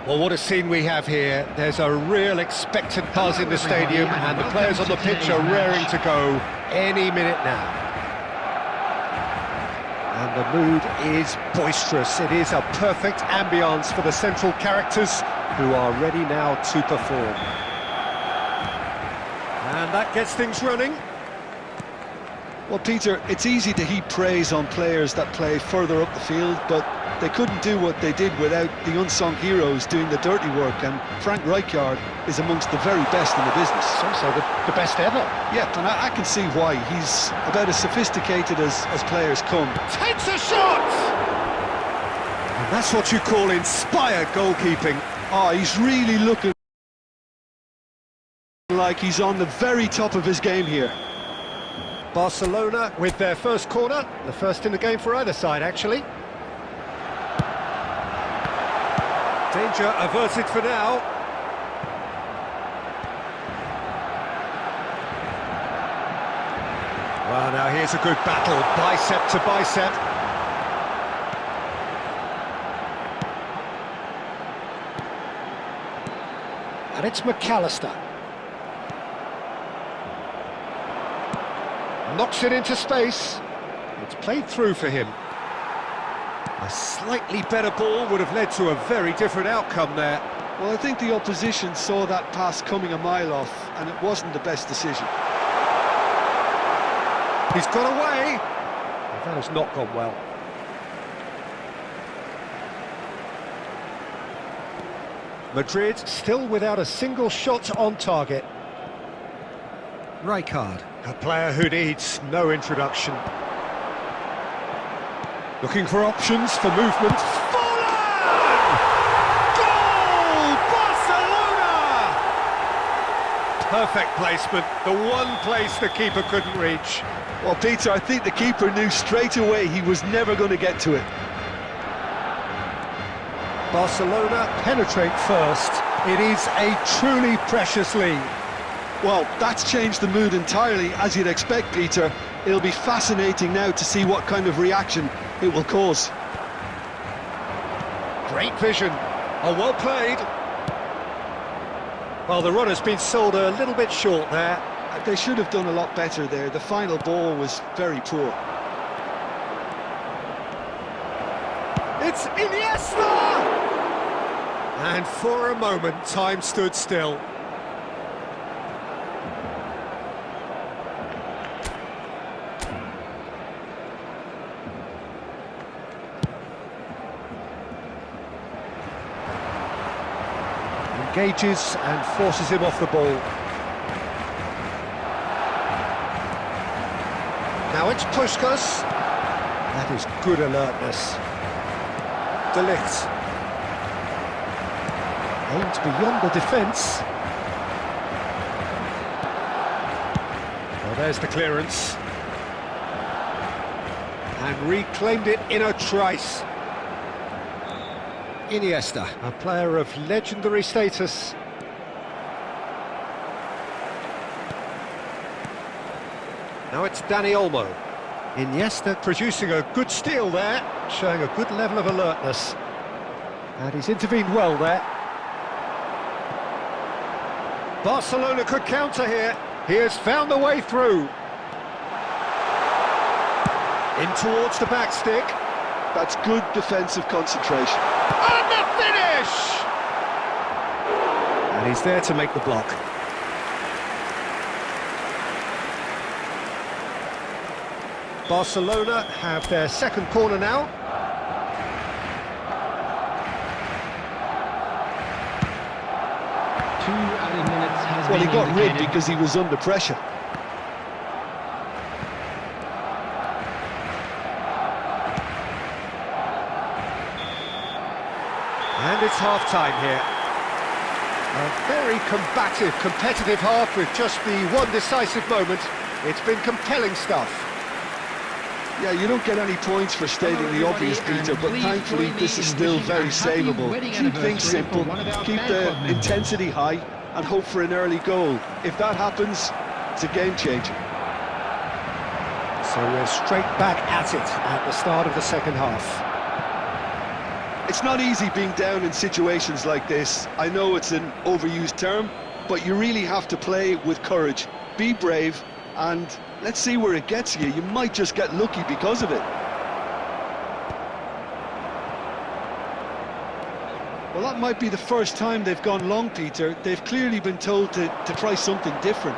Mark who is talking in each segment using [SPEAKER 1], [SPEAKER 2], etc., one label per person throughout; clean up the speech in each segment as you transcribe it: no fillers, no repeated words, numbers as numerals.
[SPEAKER 1] Well, what a scene we have here. There's a real expectant buzz in the stadium, and the players on the pitch are raring to go any minute now. And the mood is boisterous. It is a perfect ambience for the central characters, who are ready now to perform. And that gets things running.
[SPEAKER 2] Well, Peter, it's easy to heap praise on players that play further up the field, but they couldn't do what they did without the unsung heroes doing the dirty work, and Frank Rijkaard is amongst the very best in the business.
[SPEAKER 1] It's also the best ever.
[SPEAKER 2] Yeah, and I can see why. He's about as sophisticated as players come.
[SPEAKER 1] Takes a shot! And that's what you call inspired goalkeeping.
[SPEAKER 2] Oh, he's really looking like he's on the very top of his game here.
[SPEAKER 1] Barcelona with their first corner, the first in the game for either side, actually. Danger averted for now. Well, now here's a good battle, bicep to bicep. And it's McAllister. Knocks it into space. It's played through for him. A slightly better ball would have led to a very different outcome there.
[SPEAKER 2] Well, I think the opposition saw that pass coming a mile off, and it wasn't the best decision.
[SPEAKER 1] He's got away. Well, that has not gone well. Madrid still without a single shot on target. Rijkaard, a player who needs no introduction. Looking for options for movement. Fallen! Goal! Barcelona! Perfect placement, the one place the keeper couldn't reach.
[SPEAKER 2] Well, Peter, I think the keeper knew straight away he was never going to get to it.
[SPEAKER 1] Barcelona penetrate first. It is a truly precious lead.
[SPEAKER 2] Well, that's changed the mood entirely, as you'd expect, Peter. It'll be fascinating now to see what kind of reaction it will cause.
[SPEAKER 1] Great vision. Oh, well played. Well, the run has been sold a little bit short there.
[SPEAKER 2] They should have done a lot better there. The final ball was very poor.
[SPEAKER 1] It's Iniesta! And for a moment, time stood still. Engages and forces him off the ball. Now it's Puskas. That is good alertness. De Ligt. Aimed beyond the defence. Well, there's the clearance. And reclaimed it in a trice. Iniesta, a player of legendary status. Now it's Dani Olmo. Iniesta producing a good steal there, showing a good level of alertness. And he's intervened well there. Barcelona could counter here. He has found the way through. In towards the back stick.
[SPEAKER 2] That's good defensive concentration.
[SPEAKER 1] And the finish! And he's there to make the block. Barcelona have their second corner now.
[SPEAKER 2] Well, he got rid because he was under pressure.
[SPEAKER 1] And it's half-time here. A very combative, competitive half with just the one decisive moment. It's been compelling stuff.
[SPEAKER 2] Yeah, you don't get any points for stating the obvious, Peter, but thankfully this is still very savable. Keep things simple, keep the intensity high, and hope for an early goal. If that happens, it's a game changer.
[SPEAKER 1] So we're straight back at it at the start of the second half.
[SPEAKER 2] It's not easy being down in situations like this. I know it's an overused term, but you really have to play with courage. Be brave, and let's see where it gets you. You might just get lucky because of it. Well, that might be the first time they've gone long, Peter. They've clearly been told to try something different.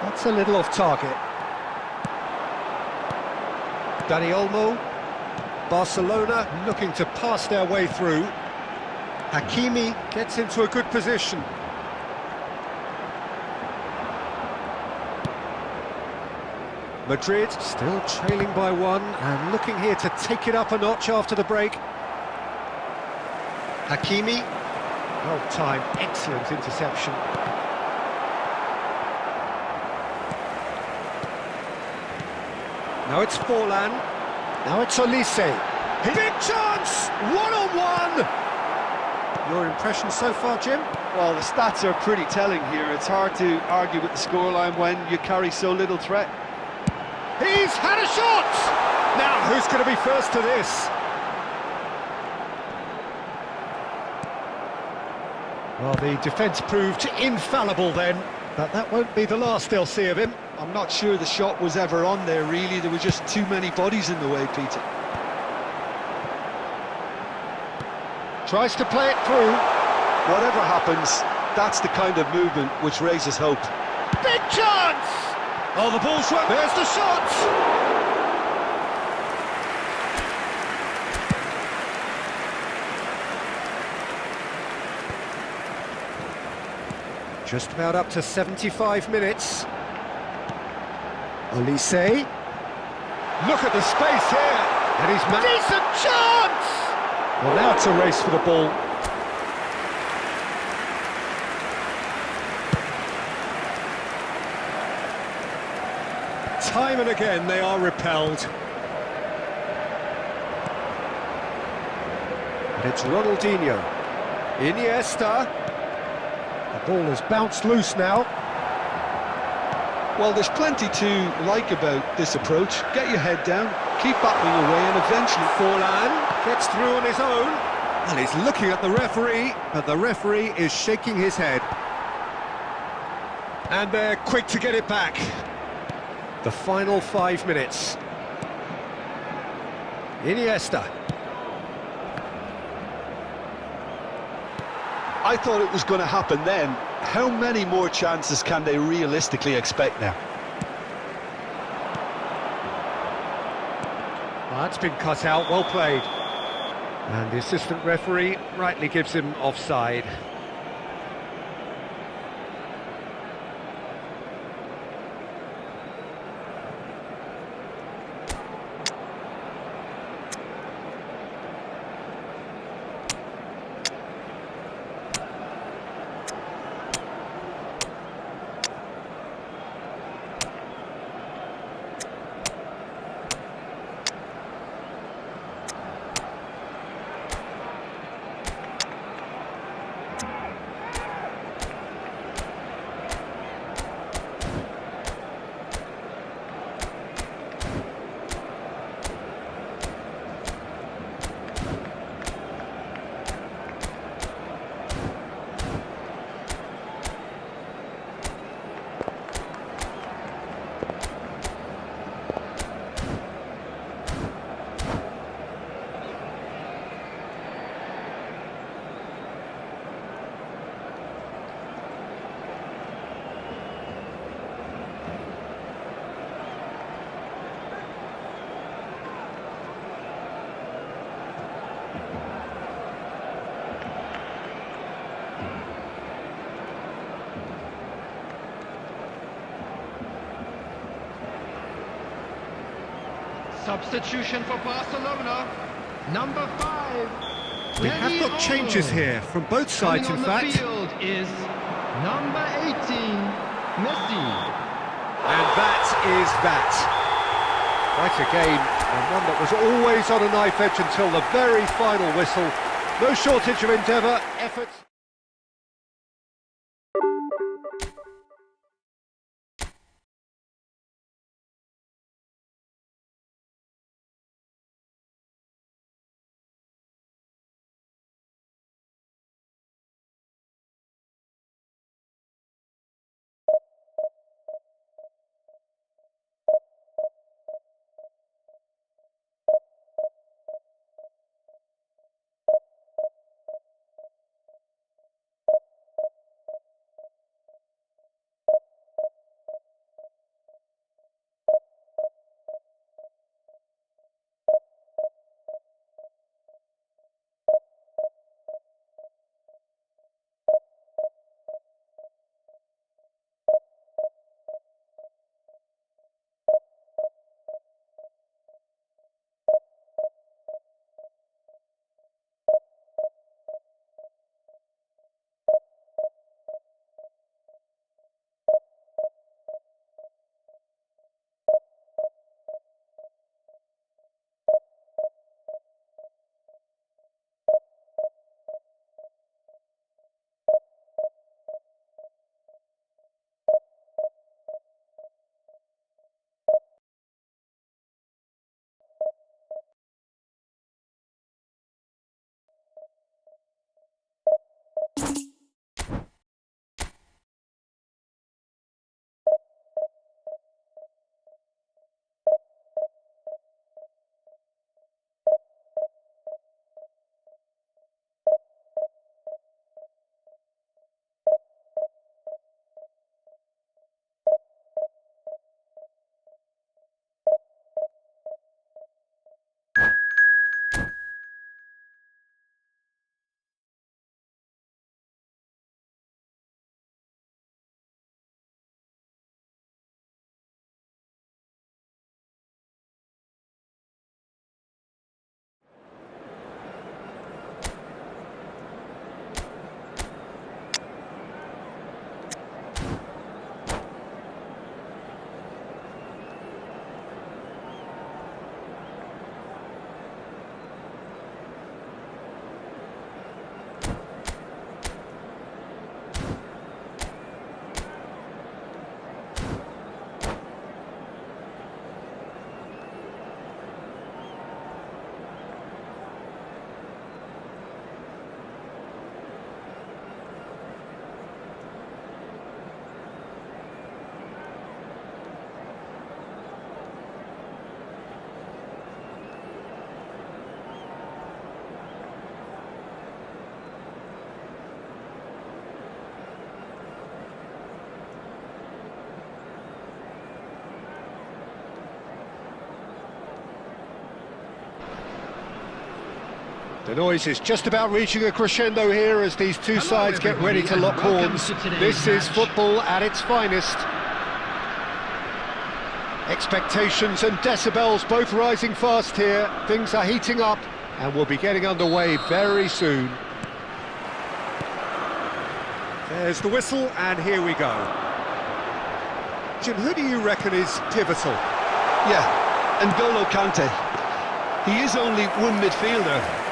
[SPEAKER 1] That's a little off target. Dani Olmo, Barcelona looking to pass their way through. Hakimi gets into a good position. Madrid still trailing by one and looking here to take it up a notch after the break. Hakimi, well timed, excellent interception. Now it's Forlan, now it's Olise. Big chance, one-on-one! Your impression so far, Jim?
[SPEAKER 2] Well, the stats are pretty telling here. It's hard to argue with the scoreline when you carry so little threat.
[SPEAKER 1] He's had a shot! Now, who's going to be first to this? Well, the defence proved infallible then, but that won't be the last they'll see of him.
[SPEAKER 2] I'm not sure the shot was ever on there, really. There were just too many bodies in the way, Peter.
[SPEAKER 1] Tries to play it through.
[SPEAKER 2] Whatever happens, that's the kind of movement which raises hope.
[SPEAKER 1] Big chance! Oh, the ball's run. There's the shot! Just about up to 75 minutes. Olise. Look at the space here. And he's made decent chance! Well, now it's a race for the ball. Time and again they are repelled. And it's Ronaldinho. Iniesta. The ball has bounced loose now.
[SPEAKER 2] Well, there's plenty to like about this approach. Get your head down, keep battling away, and eventually
[SPEAKER 1] Forlan gets through on his own. And he's looking at the referee, but the referee is shaking his head. And they're quick to get it back. The final 5 minutes. Iniesta.
[SPEAKER 2] I thought it was going to happen then. How many more chances can they realistically expect now?
[SPEAKER 1] Well, that's been cut out, well played. And the assistant referee rightly gives him offside.
[SPEAKER 3] Substitution for Barcelona, number 5.
[SPEAKER 1] We have got changes here from both sides, in fact.
[SPEAKER 3] The field is number 18, Messi.
[SPEAKER 1] And that is that. Quite a game, and one that was always on a knife edge until the very final whistle. No shortage of endeavour, effort. The noise is just about reaching a crescendo here as these two sides get ready to lock horns. This is football at its finest. Expectations and decibels both rising fast here. Things are heating up and we'll be getting underway very soon. There's the whistle and here we go. Jim, who do you reckon is pivotal?
[SPEAKER 2] Yeah, N'Golo Kante. He is only one midfielder,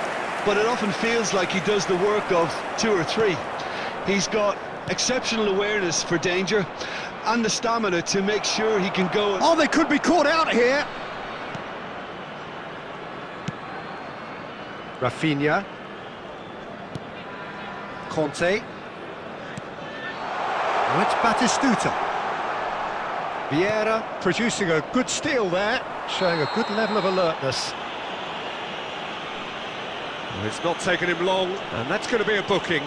[SPEAKER 2] but it often feels like he does the work of two or three. He's got exceptional awareness for danger and the stamina to make sure he can go...
[SPEAKER 1] Oh, they could be caught out here! Rafinha. Conte. Now it's Batistuta. Vieira producing a good steal there, showing a good level of alertness. Well, it's not taken him long, and that's going to be a booking.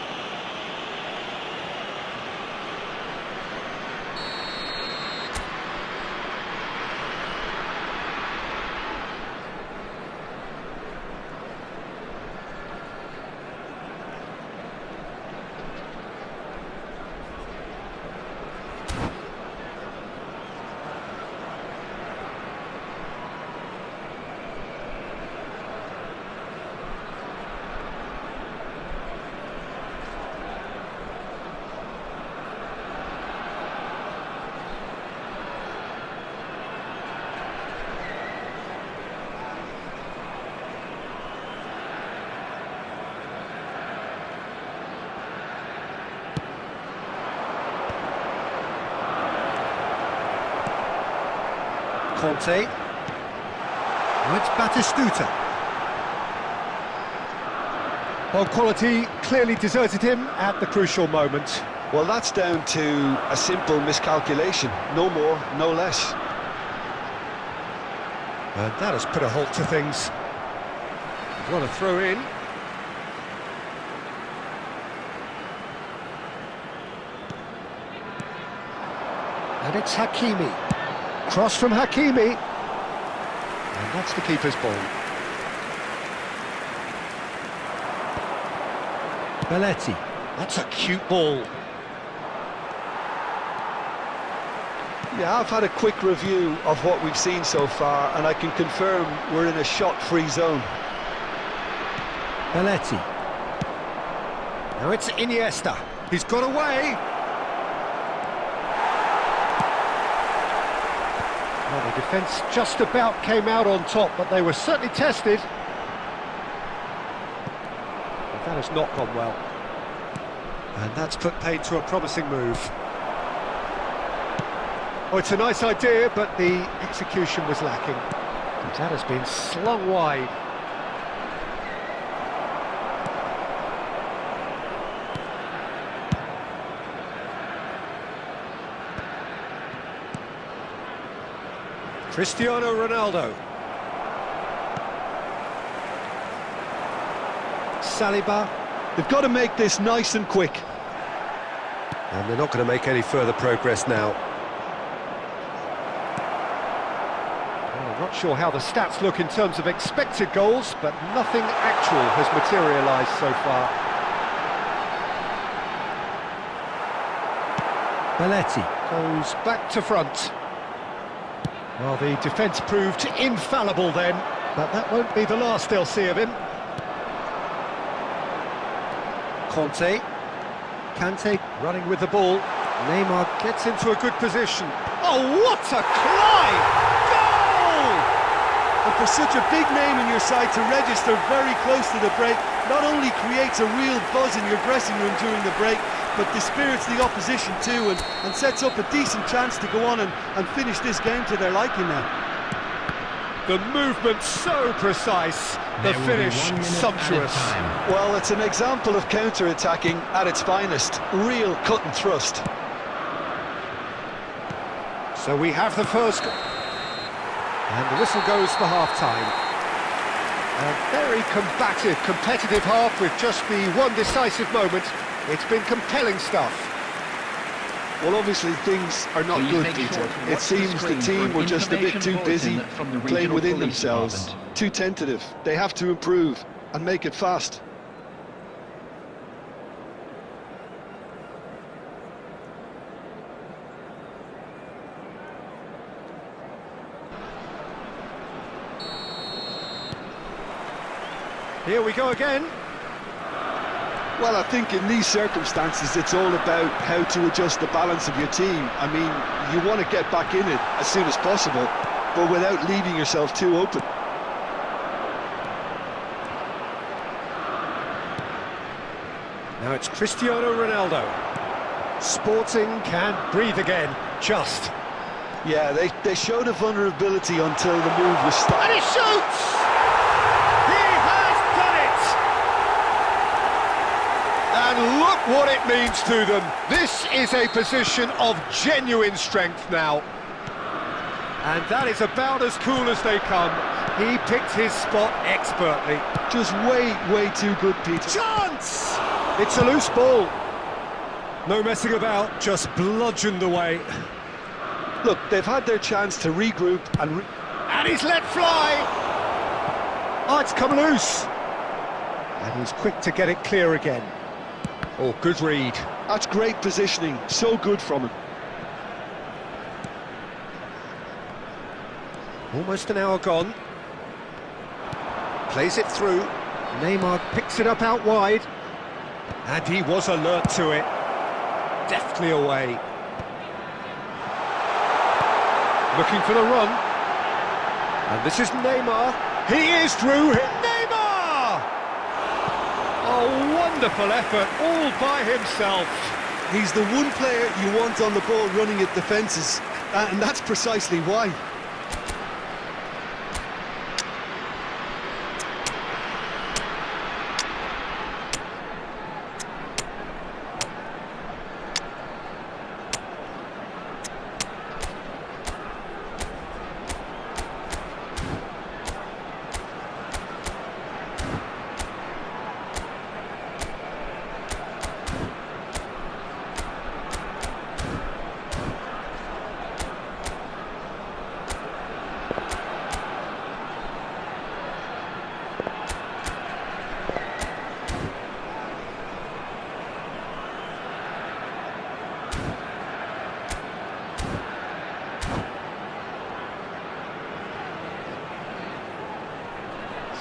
[SPEAKER 1] Conte. Now it's Batistuta. Well, quality clearly deserted him at the crucial moment.
[SPEAKER 2] Well, that's down to a simple miscalculation. No more, no less.
[SPEAKER 1] And that has put a halt to things. What a throw in. And it's Hakimi. Cross from Hakimi. And that's the keeper's ball. Belletti. That's a cute ball.
[SPEAKER 2] Yeah, I've had a quick review of what we've seen so far, and I can confirm we're in a shot-free zone.
[SPEAKER 1] Belletti. Now it's Iniesta. He's got away. Well, the defence just about came out on top, but they were certainly tested. But that has not gone well. And that's put paid to a promising move. Oh, it's a nice idea, but the execution was lacking. And that has been slung wide. Cristiano Ronaldo. Saliba.
[SPEAKER 2] They've got to make this nice and quick.
[SPEAKER 1] And they're not going to make any further progress now. Well, I'm not sure how the stats look in terms of expected goals, but nothing actual has materialised so far. Belletti goes back to front. Well, the defence proved infallible then, but that won't be the last they'll see of him. Conte. Kante running with the ball. Neymar gets into a good position. Oh, what a climb! Goal!
[SPEAKER 2] And for such a big name in your side to register very close to the break, not only creates a real buzz in your dressing room during the break, but dispirits the opposition too, and sets up a decent chance to go on and finish this game to their liking now.
[SPEAKER 1] The movement so precise, the finish sumptuous.
[SPEAKER 2] Well, it's an example of counter-attacking at its finest, real cut and thrust.
[SPEAKER 1] So we have the first, and the whistle goes for half-time. A very combative, competitive half with just the one decisive moment. It's been compelling stuff.
[SPEAKER 2] Well, obviously things are not good, Peter. It seems the team were just a bit too busy playing within themselves, too tentative. They have to improve. and make it fast.
[SPEAKER 1] Here we go again.
[SPEAKER 2] Well, I think in these circumstances, it's all about how to adjust the balance of your team. I mean, you want to get back in it as soon as possible, but without leaving yourself too open.
[SPEAKER 1] Now it's Cristiano Ronaldo. Sporting can breathe again, just.
[SPEAKER 2] Yeah, they showed a vulnerability until the move was stopped.
[SPEAKER 1] And he shoots! He has done it! And look what it means to them. This is a position of genuine strength now. And that is about as cool as they come. He picked his spot expertly.
[SPEAKER 2] Just way too good, Peter.
[SPEAKER 1] Chance! It's a loose ball. No messing about, just bludgeoned away.
[SPEAKER 2] Look, they've had their chance to regroup and...
[SPEAKER 1] And he's let fly! Oh, it's come loose. And he's quick to get it clear again. Oh, good read.
[SPEAKER 2] That's great positioning, so good from him.
[SPEAKER 1] Almost an hour gone. Plays it through. Neymar picks it up out wide. And he was alert to it. Deftly away. Looking for the run. And this is Neymar. He is through. Neymar! A wonderful effort, all by himself.
[SPEAKER 2] He's the one player you want on the ball running at defences, and that's precisely why.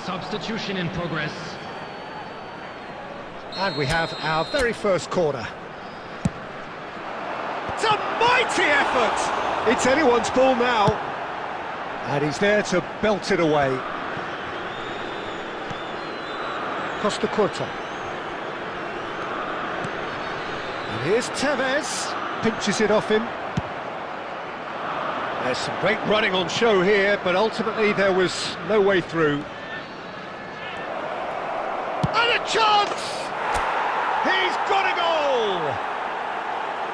[SPEAKER 3] Substitution in progress.
[SPEAKER 1] And we have our very first corner. It's a mighty effort! It's anyone's ball now. And he's there to belt it away. Costa Curta. And here's Tevez. Pinches it off him. There's some great running on show here, but ultimately there was no way through. And a chance! He's got a goal!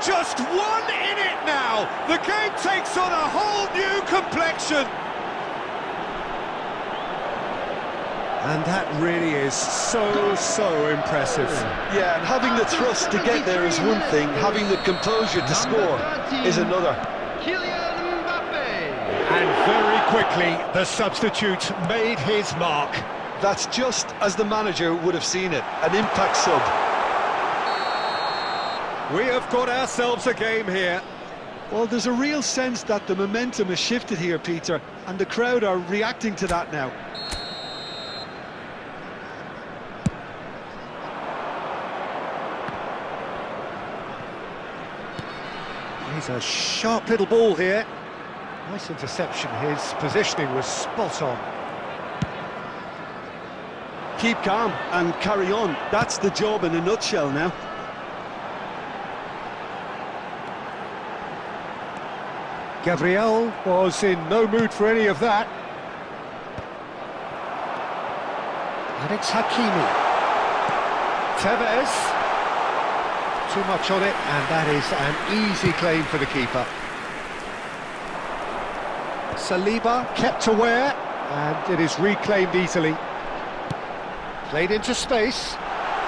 [SPEAKER 1] Just one in it now! The game takes on a whole new complexion! And that really is so impressive.
[SPEAKER 2] Yeah, and having the thrust to get there is one thing, having the composure to score is another.
[SPEAKER 1] And very quickly, the substitute made his mark.
[SPEAKER 2] That's just as the manager would have seen it, an impact sub.
[SPEAKER 1] We have got ourselves a game here.
[SPEAKER 2] Well, there's a real sense that the momentum has shifted here, Peter, and the crowd are reacting to that now.
[SPEAKER 1] He's a sharp little ball here. Nice interception, his positioning was spot on.
[SPEAKER 2] Keep calm and carry on. That's the job in a nutshell now.
[SPEAKER 1] Gabriel was in no mood for any of that. And it's Hakimi. Tevez. Too much on it, and that is an easy claim for the keeper. Saliba kept aware, and it is reclaimed easily. Played into space.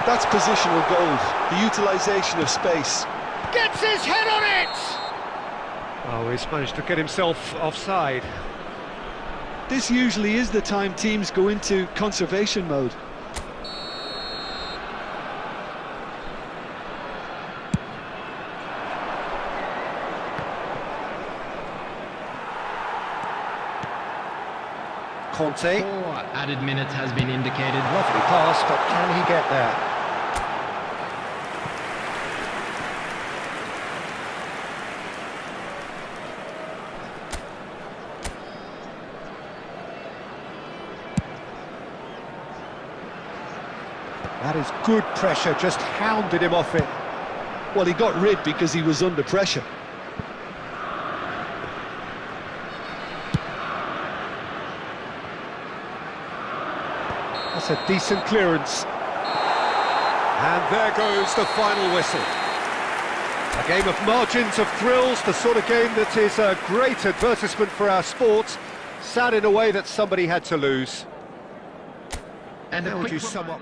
[SPEAKER 2] That's positional goals, the utilisation of space.
[SPEAKER 1] Gets his head on it! Oh, he's managed to get himself offside.
[SPEAKER 2] This usually is the time teams go into conservation mode.
[SPEAKER 1] Conte.
[SPEAKER 3] 4 added minutes has been indicated.
[SPEAKER 1] Lovely pass, but can he get there? That is good pressure, just hounded him off it.
[SPEAKER 2] Well, he got rid because he was under pressure.
[SPEAKER 1] That's a decent clearance. And there goes the final whistle. A game of margins, of thrills, the sort of game that is a great advertisement for our sport. Sad in a way that somebody had to lose.
[SPEAKER 3] And a
[SPEAKER 1] How would
[SPEAKER 3] quick
[SPEAKER 1] you sum up?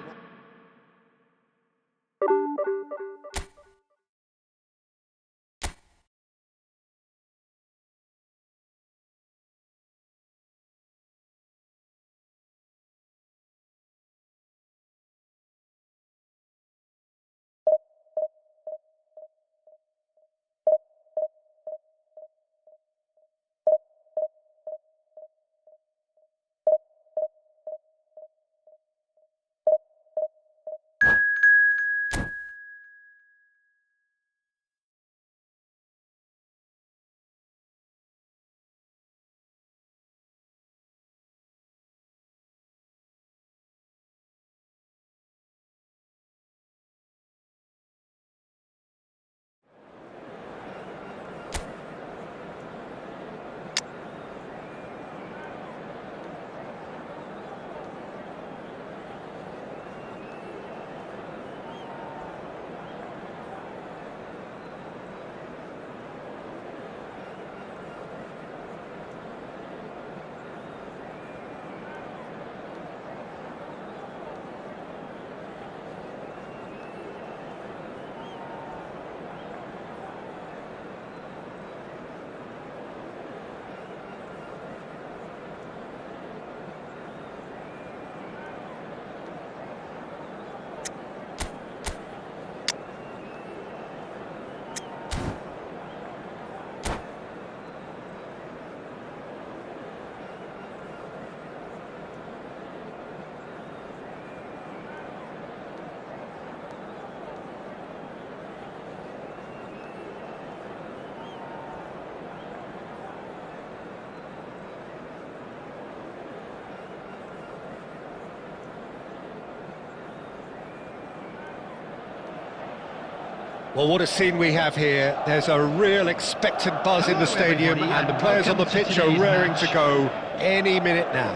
[SPEAKER 1] Well, what a scene we have here. There's a real expectant buzz in the stadium, and the players on the pitch are raring to go any minute now.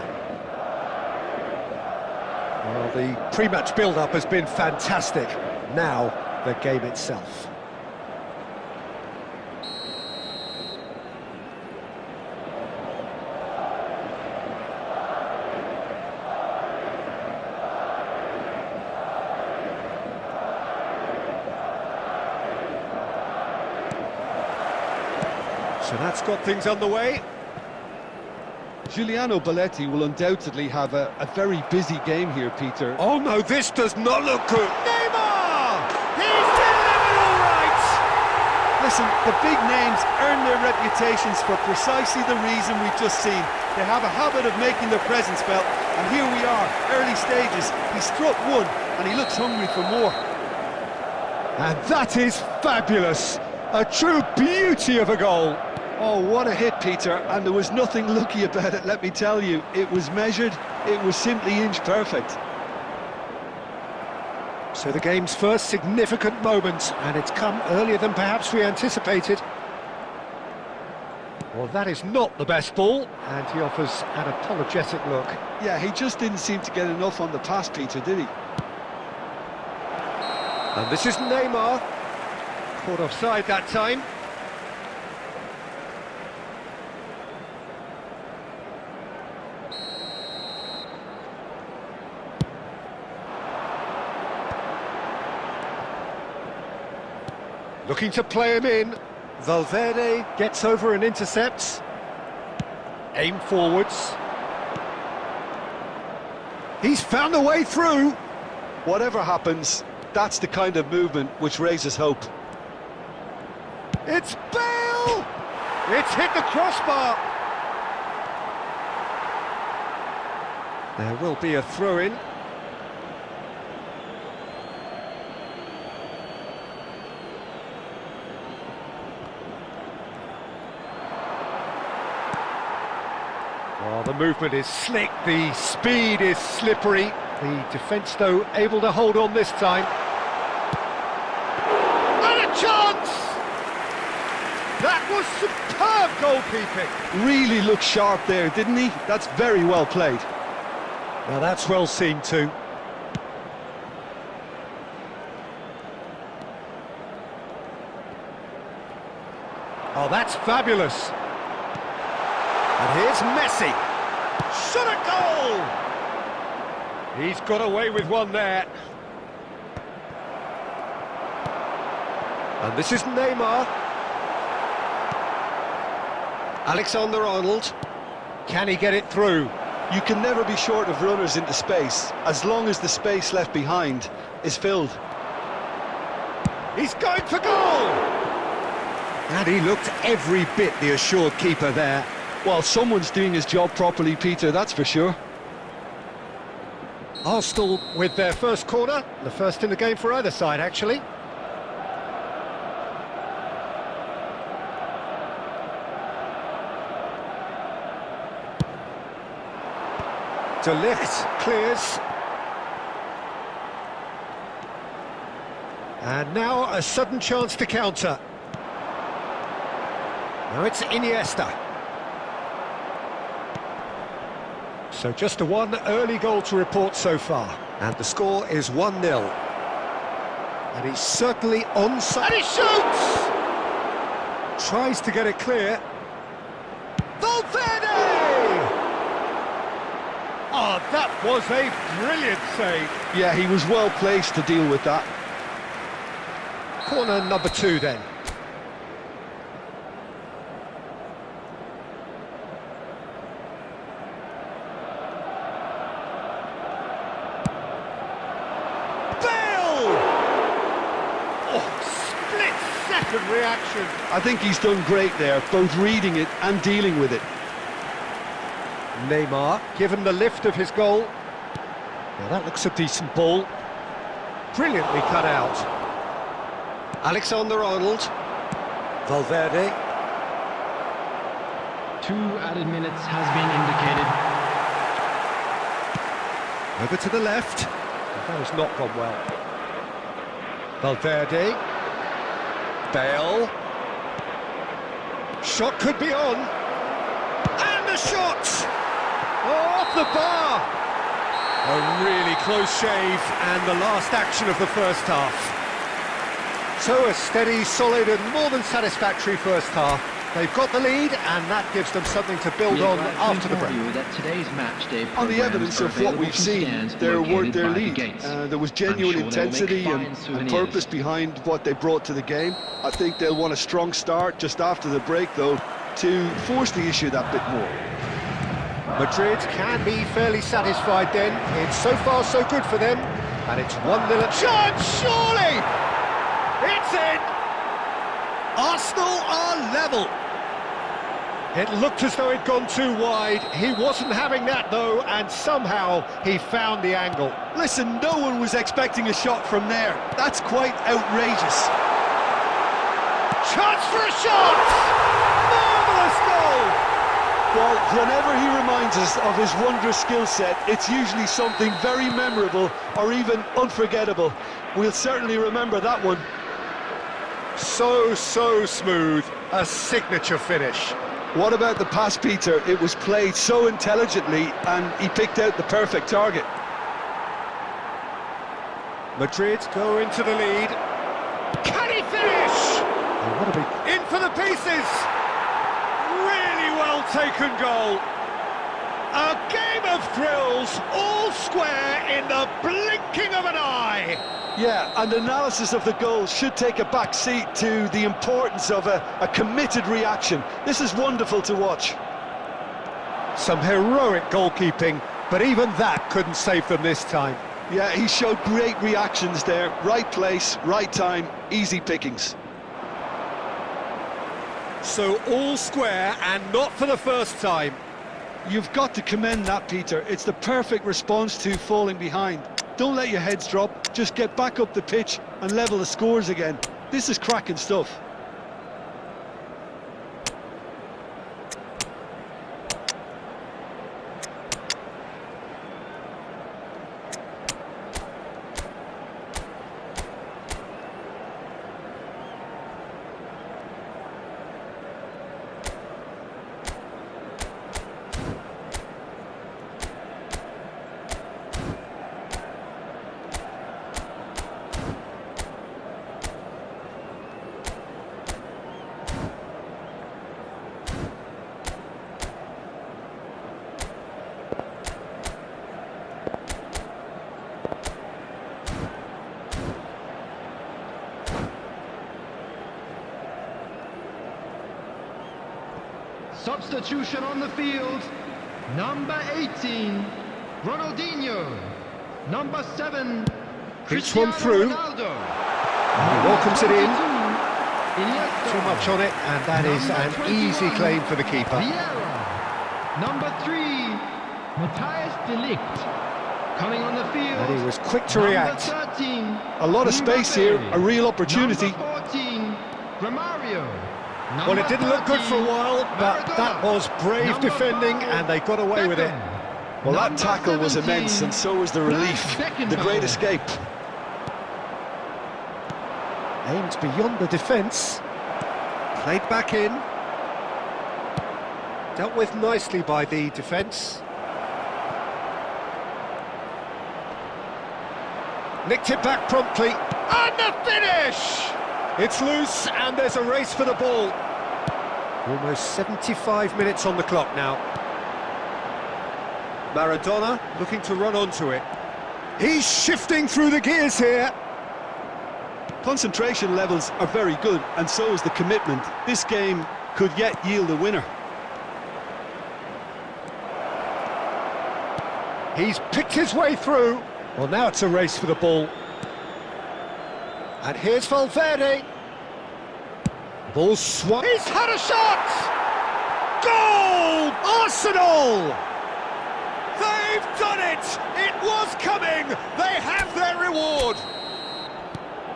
[SPEAKER 1] Well, the pre-match build-up has been fantastic. Now, the game itself. So that's got things underway.
[SPEAKER 2] Giuliano Belletti will undoubtedly have a very busy game here, Peter.
[SPEAKER 1] Oh no, this does not look good. Neymar! He's delivered all right!
[SPEAKER 2] Listen, the big names earn their reputations for precisely the reason we've just seen. They have a habit of making their presence felt, and here we are, early stages. He struck one, and he looks hungry for more.
[SPEAKER 1] And that is fabulous. A true beauty of a goal.
[SPEAKER 2] Oh, what a hit, Peter, and there was nothing lucky about it, let me tell you. It was measured, it was simply inch perfect.
[SPEAKER 1] So the game's first significant moment, and it's come earlier than perhaps we anticipated. Well, that is not the best ball, and he offers an apologetic look.
[SPEAKER 2] Yeah, he just didn't seem to get enough on the pass, Peter, did he?
[SPEAKER 1] And this is Neymar. Caught offside that time. Looking to play him in. Valverde gets over and intercepts. Aim forwards. He's found a way through.
[SPEAKER 2] Whatever happens, that's the kind of movement which raises hope.
[SPEAKER 1] It's Bale! It's hit the crossbar. There will be a throw-in. Oh, the movement is slick, the speed is slippery. The defence, though, able to hold on this time. And a chance! That was superb goalkeeping.
[SPEAKER 2] Really looked sharp there, didn't he? That's very well played.
[SPEAKER 1] Now that's well seen too. Oh, that's fabulous. And here's Messi. Shot a goal! He's got away with one there. And this is Neymar. Alexander-Arnold. Can he get it through?
[SPEAKER 2] You can never be short of runners into space, as long as the space left behind is filled.
[SPEAKER 1] He's going for goal! And he looked every bit the assured keeper there.
[SPEAKER 2] Well, someone's doing his job properly, Peter, that's for sure.
[SPEAKER 1] Arsenal with their first corner, the first in the game for either side, actually. De Ligt clears. And now a sudden chance to counter. Now it's Iniesta. So just a one early goal to report so far. And the score is 1-0. And he's certainly onside. And he shoots! Tries to get it clear. Valverde! Oh, that was a brilliant save.
[SPEAKER 2] Yeah, he was well placed to deal with that.
[SPEAKER 1] Corner number 2 then. Split-second reaction.
[SPEAKER 2] I think he's done great there, both reading it and dealing with it.
[SPEAKER 1] Neymar, given the lift of his goal. Now that looks a decent ball. Brilliantly cut out. Alexander-Arnold. Valverde.
[SPEAKER 3] 2 added minutes has been indicated.
[SPEAKER 1] Over to the left. That has not gone well. Valverde. Bale. Shot could be on. And a shot! Oh, off the bar! A really close shave and the last action of the first half. So a steady, solid and more than satisfactory first half. They've got the lead and that gives them something to build on after the break.
[SPEAKER 2] On the evidence of what we've seen, they're worth their lead. There was genuine intensity and purpose behind what they brought to the game. I think they'll want a strong start just after the break, though, to force the issue that bit more.
[SPEAKER 1] Madrid can be fairly satisfied then. It's so far so good for them. And it's 1-0 chance, surely! It's in! Arsenal are level. It looked as though it'd gone too wide. He wasn't having that, though, and somehow he found the angle.
[SPEAKER 2] Listen, no one was expecting a shot from there. That's quite outrageous.
[SPEAKER 1] Chance for a shot! Marvellous goal!
[SPEAKER 2] Well, whenever he reminds us of his wondrous skill set, it's usually something very memorable or even unforgettable. We'll certainly remember that one.
[SPEAKER 1] So smooth. A signature finish.
[SPEAKER 2] What about the pass, Peter? It was played so intelligently and he picked out the perfect target.
[SPEAKER 1] Madrid go into the lead. Can he finish? In for the pieces. Really well taken goal. A game of thrills, all square in the blinking of an eye.
[SPEAKER 2] Yeah, and analysis of the goal should take a back seat to the importance of a committed reaction. This is wonderful to watch.
[SPEAKER 1] Some heroic goalkeeping, but even that couldn't save them this time.
[SPEAKER 2] Yeah, he showed great reactions there. Right place, right time, easy pickings.
[SPEAKER 1] So all square and not for the first time.
[SPEAKER 2] You've got to commend that, Peter. It's the perfect response to falling behind. Don't let your heads drop, just get back up the pitch and level the scores again. This is cracking stuff.
[SPEAKER 3] Substitution on the field. Number 18, Ronaldinho. Number 7,
[SPEAKER 1] Hits one
[SPEAKER 3] Cristiano
[SPEAKER 1] through.
[SPEAKER 3] Ronaldo.
[SPEAKER 1] He welcomes it in.
[SPEAKER 3] Iniesta.
[SPEAKER 1] Too much on it, and that is
[SPEAKER 3] Number
[SPEAKER 1] an easy
[SPEAKER 3] 21,
[SPEAKER 1] claim for the keeper.
[SPEAKER 3] Vieira. Number 3, Matthias de Ligt. Coming on the field.
[SPEAKER 1] And he was quick to
[SPEAKER 3] Number
[SPEAKER 1] react.
[SPEAKER 3] 13,
[SPEAKER 2] A lot of space here, a real opportunity.
[SPEAKER 3] Number 14, Romario.
[SPEAKER 1] Well, it didn't look good for a while, but that was brave
[SPEAKER 3] Number
[SPEAKER 1] defending,
[SPEAKER 3] 5,
[SPEAKER 1] and they got away with it.
[SPEAKER 2] Well, that
[SPEAKER 3] Number
[SPEAKER 2] tackle was
[SPEAKER 3] 17,
[SPEAKER 2] immense, and so was the relief. The great escape.
[SPEAKER 1] Aimed beyond the defence. Played back in. Dealt with nicely by the defence. Nicked it back promptly. And the finish! It's loose, and there's a race for the ball. Almost 75 minutes on the clock now. Maradona looking to run onto it. He's shifting through the gears here.
[SPEAKER 2] Concentration levels are very good, and so is the commitment. This game could yet yield a winner.
[SPEAKER 1] He's picked his way through. Well, now it's a race for the ball. And here's Valverde. Ball swung. He's had a shot! Goal! Arsenal! They've done it! It was coming! They have their reward!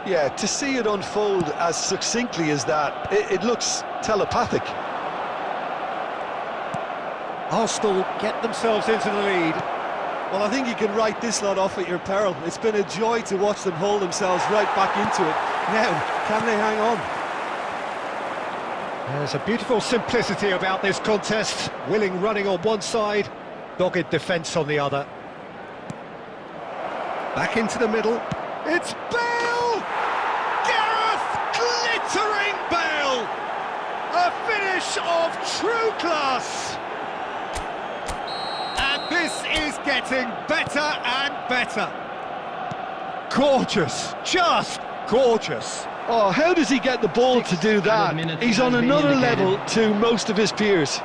[SPEAKER 2] Yeah, to see it unfold as succinctly as that, it looks telepathic.
[SPEAKER 1] Arsenal get themselves into the lead.
[SPEAKER 2] Well, I think you can write this lot off at your peril. It's been a joy to watch them hold themselves right back into it. Now, can they hang on?
[SPEAKER 1] There's a beautiful simplicity about this contest. Willing running on one side, dogged defence on the other. Back into the middle. It's Bale! Gareth glittering Bale! A finish of true class! And this is getting better and better. Gorgeous, just gorgeous.
[SPEAKER 2] Oh, how does he get the ball to do that? He's on another level to most of his peers.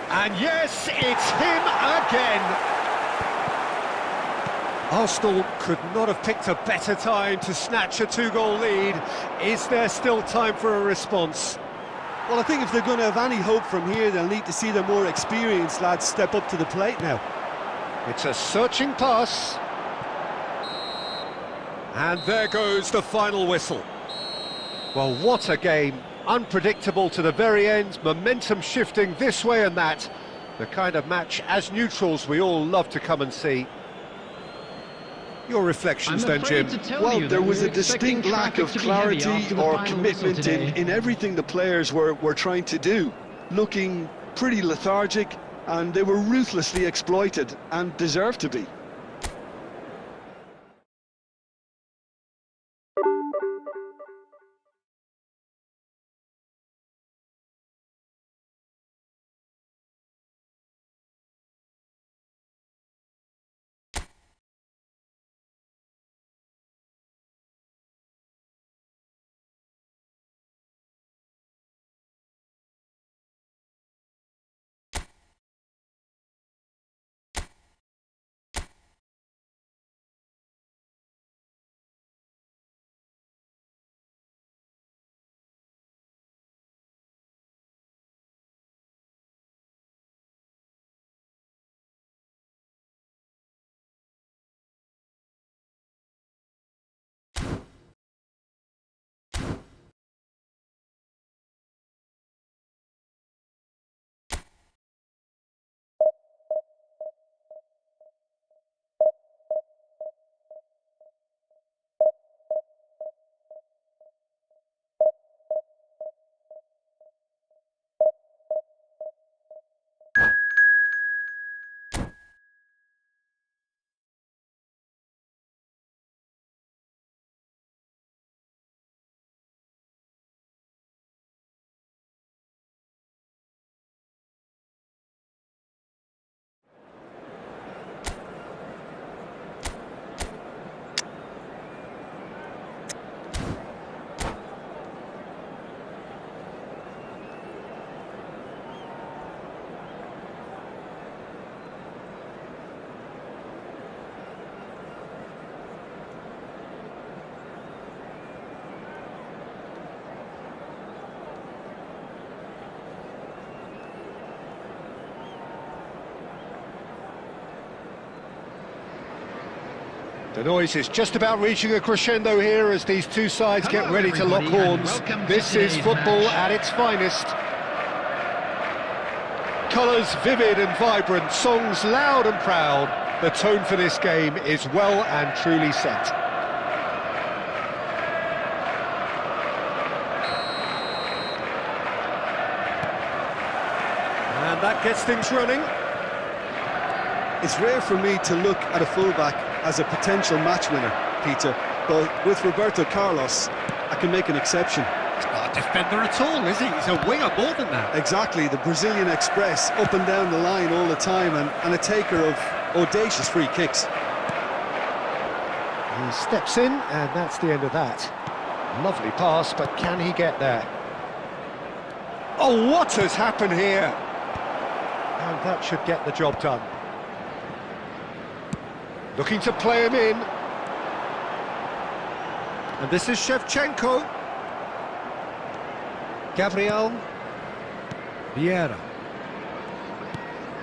[SPEAKER 1] And yes, it's him again. Arsenal could not have picked a better time to snatch a two-goal lead. Is there still time for a response?
[SPEAKER 2] Well, I think if they're going to have any hope from here, they'll need to see the more experienced lads step up to the plate now.
[SPEAKER 1] It's a searching pass. And there goes the final whistle. Well, what a game. Unpredictable to the very end, momentum shifting this way and that. The kind of match, as neutrals, we all love to come and see. Your reflections then, Jim?
[SPEAKER 2] Well, there was a distinct lack of clarity or commitment in everything the players were trying to do. Looking pretty lethargic, and they were ruthlessly exploited, and deserved to be.
[SPEAKER 1] The noise is just about reaching a crescendo here as these two sides get ready to lock horns. This is football at its finest. Colours vivid and vibrant, songs loud and proud. The tone for this game is well and truly set. And that gets things running.
[SPEAKER 2] It's rare for me to look at a fullback as a potential match winner, Peter, but with Roberto Carlos, I can make an exception.
[SPEAKER 1] He's not a defender at all, is he? He's a winger more than that.
[SPEAKER 2] Exactly, the Brazilian Express, up and down the line all the time, and a taker of audacious free kicks.
[SPEAKER 1] He steps in, and that's the end of that. Lovely pass, but can he get there? Oh, what has happened here? And that should get the job done. Looking to play him in. And this is Shevchenko. Gabriel Vieira.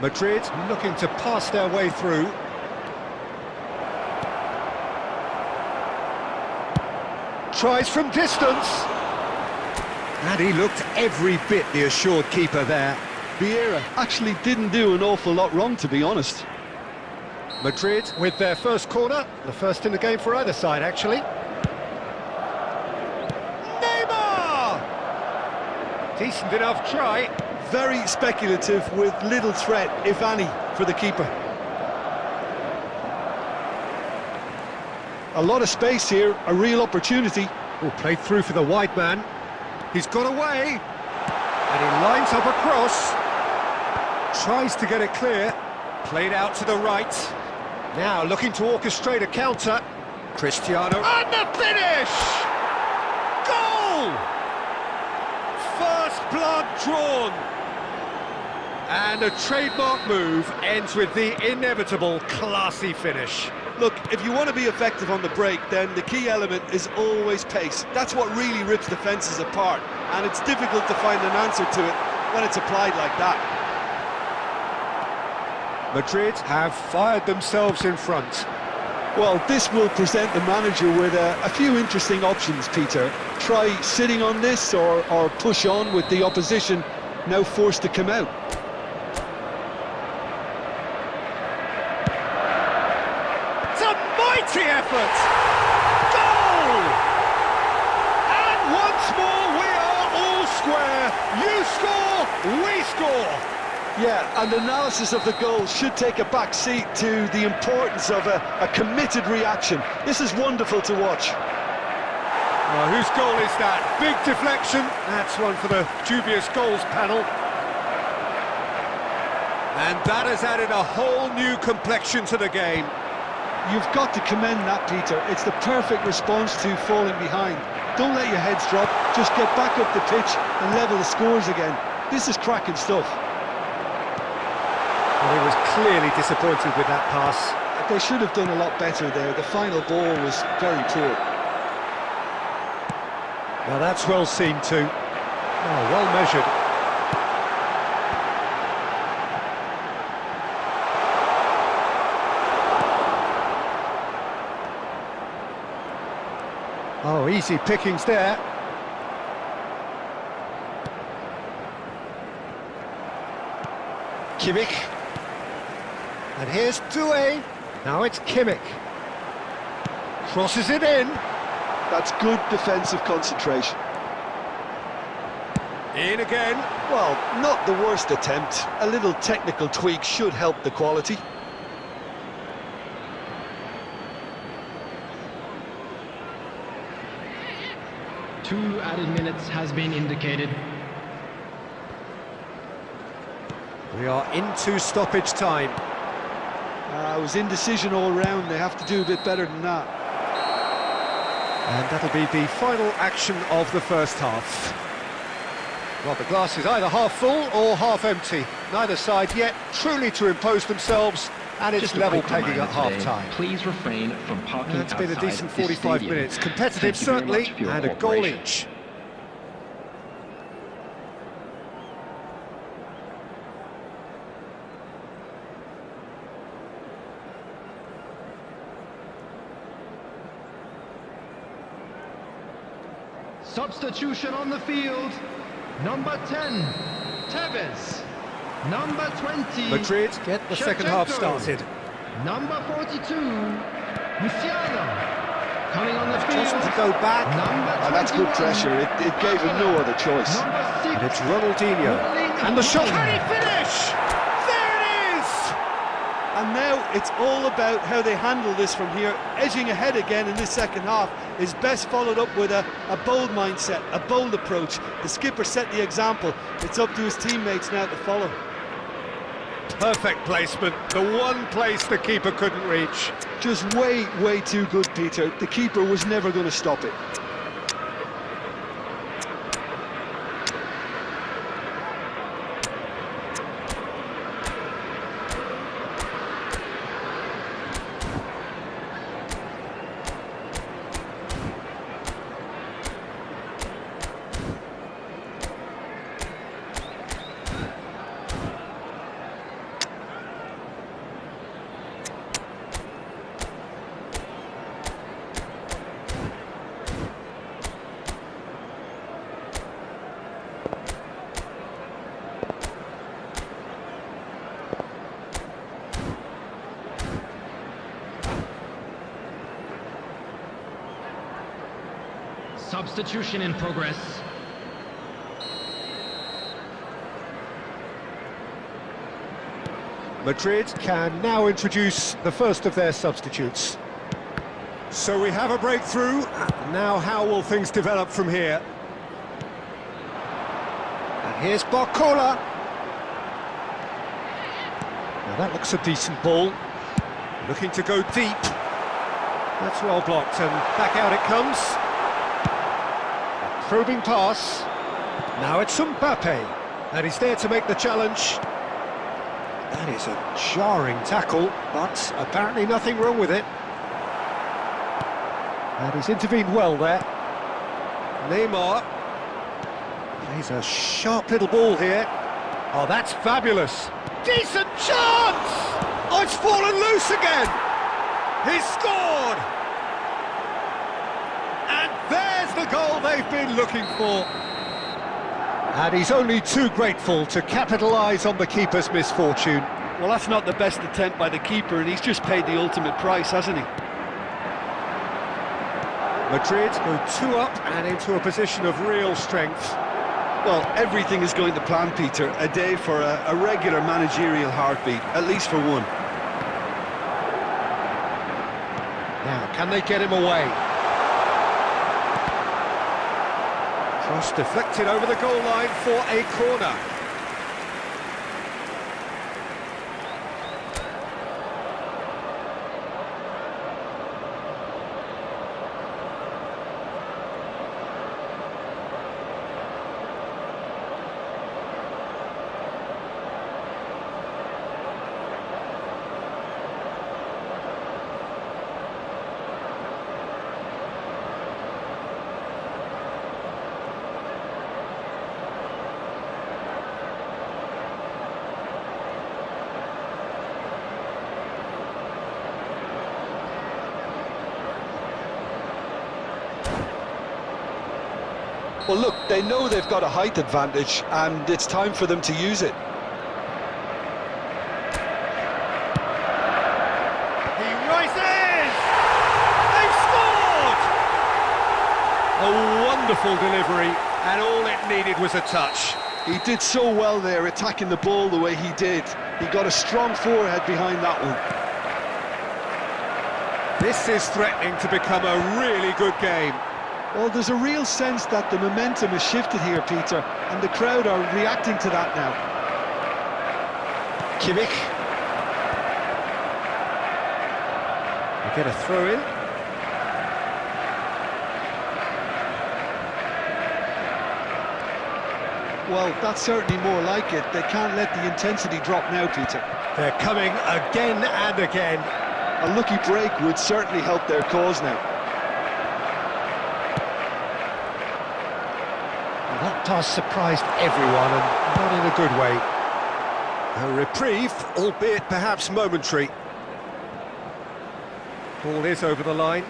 [SPEAKER 1] Madrid looking to pass their way through. Tries from distance. And he looked every bit the assured keeper there.
[SPEAKER 2] Vieira actually didn't do an awful lot wrong, to be honest.
[SPEAKER 1] Madrid with their first corner, the first in the game for either side, actually. Neymar! Decent enough try.
[SPEAKER 2] Very speculative with little threat, if any, for the keeper. A lot of space here, a real opportunity.
[SPEAKER 1] Oh, played through for the wide man. He's got away. And he lines up a cross. Tries to get it clear. Played out to the right. Now looking to orchestrate a counter. Cristiano. And the finish! Goal! First blood drawn. And a trademark move ends with the inevitable classy finish.
[SPEAKER 2] Look, if you want to be effective on the break, then the key element is always pace. That's what really rips defences apart, and it's difficult to find an answer to it when it's applied like that.
[SPEAKER 1] Madrid have fired themselves in front.
[SPEAKER 2] Well, this will present the manager with a few interesting options, Peter. Try sitting on this or push on with the opposition now forced to come out.
[SPEAKER 1] Mighty effort! Goal! And once more we are all square. You score, we score.
[SPEAKER 2] Yeah, and analysis of the goal should take a back seat to the importance of a committed reaction. This is wonderful to watch.
[SPEAKER 1] Whose goal is that? Big deflection. That's one for the dubious goals panel. And that has added a whole new complexion to the game.
[SPEAKER 2] You've got to commend that, Peter. It's the perfect response to falling behind. Don't let your heads drop, just get back up the pitch and level the scores again. This is cracking stuff.
[SPEAKER 1] Well, he was clearly disappointed with that pass.
[SPEAKER 2] They should have done a lot better there. The final ball was very poor.
[SPEAKER 1] Well, that's well seen too. Oh, well measured. Oh, easy pickings there. Kimmich. And here's Doué. Now it's Kimmich. Crosses it in.
[SPEAKER 2] That's good defensive concentration.
[SPEAKER 1] In again.
[SPEAKER 2] Well, not the worst attempt. A little technical tweak should help the quality.
[SPEAKER 3] Two added minutes has been indicated.
[SPEAKER 1] We are into stoppage time.
[SPEAKER 2] It was indecision all round. They have to do a bit better than that.
[SPEAKER 1] And that'll be the final action of the first half. Well, the glass is either half full or half empty. Neither side yet truly to impose themselves, and it's level pegging at half-time.
[SPEAKER 4] Please refrain from parking
[SPEAKER 1] It's been a
[SPEAKER 4] outside
[SPEAKER 1] decent
[SPEAKER 4] this
[SPEAKER 1] 45
[SPEAKER 4] stadium.
[SPEAKER 1] minutes. Competitive,
[SPEAKER 4] Thank you very
[SPEAKER 1] certainly,
[SPEAKER 4] much for your
[SPEAKER 1] and a goal
[SPEAKER 4] cooperation.
[SPEAKER 1] each.
[SPEAKER 3] Substitution on the field. Number 10, Tevez. Number 20,
[SPEAKER 1] Madrid get the second half
[SPEAKER 3] Shevchenko.
[SPEAKER 1] started.
[SPEAKER 3] Number 42, Musiala. Coming on the field.
[SPEAKER 1] Just to go back.
[SPEAKER 3] Number 21,
[SPEAKER 2] That's good pressure. It gave him no other choice.
[SPEAKER 3] Number 6,
[SPEAKER 1] And it's Ronaldinho. And the shot. Can he finish? There it is!
[SPEAKER 2] And now it's all about how they handle this from here. Edging ahead again in this second half is best followed up with a bold mindset, a bold approach. The skipper set the example. It's up to his teammates now to follow.
[SPEAKER 1] Perfect placement. The one place the keeper couldn't reach.
[SPEAKER 2] Just way, way too good, Peter. The keeper was never going to stop it.
[SPEAKER 3] Substitution in progress.
[SPEAKER 1] Madrid can now introduce the first of their substitutes. So we have a breakthrough. Now how will things develop from here? And here's Barcola. Now that looks a decent ball. Looking to go deep. That's well blocked, and back out it comes. A probing pass. Now it's Mbappe, and he's there to make the challenge. That is a jarring tackle, but apparently nothing wrong with it. And he's intervened well there. Neymar plays a sharp little ball here. Oh, that's fabulous. Decent chance! Oh, it's fallen loose again! He's scored! And there's the goal they've been looking for. And he's only too grateful to capitalise on the keeper's misfortune.
[SPEAKER 2] Well, that's not the best attempt by the keeper, and he's just paid the ultimate price, hasn't he?
[SPEAKER 1] Madrid go 2 up and into a position of real strength.
[SPEAKER 2] Well, everything is going to plan, Peter. A day for a regular managerial heartbeat, at least for one.
[SPEAKER 1] Now, can they get him away? Cross deflected over the goal line for a corner.
[SPEAKER 2] Well, look, they know they've got a height advantage, and it's time for them to use it.
[SPEAKER 1] He rises! They've scored! A wonderful delivery, and all it needed was a touch.
[SPEAKER 2] He did so well there, attacking the ball the way he did. He got a strong forehead behind that one.
[SPEAKER 1] This is threatening to become a really good game.
[SPEAKER 2] Well, there's a real sense that the momentum has shifted here, Peter, and the crowd are reacting to that now.
[SPEAKER 1] Kimmich. They get a throw in.
[SPEAKER 2] Well, that's certainly more like it. They can't let the intensity drop now, Peter.
[SPEAKER 1] They're coming again and again.
[SPEAKER 2] A lucky break would certainly help their cause now.
[SPEAKER 1] That pass surprised everyone, and not in a good way. A reprieve, albeit perhaps momentary. Ball is over the line.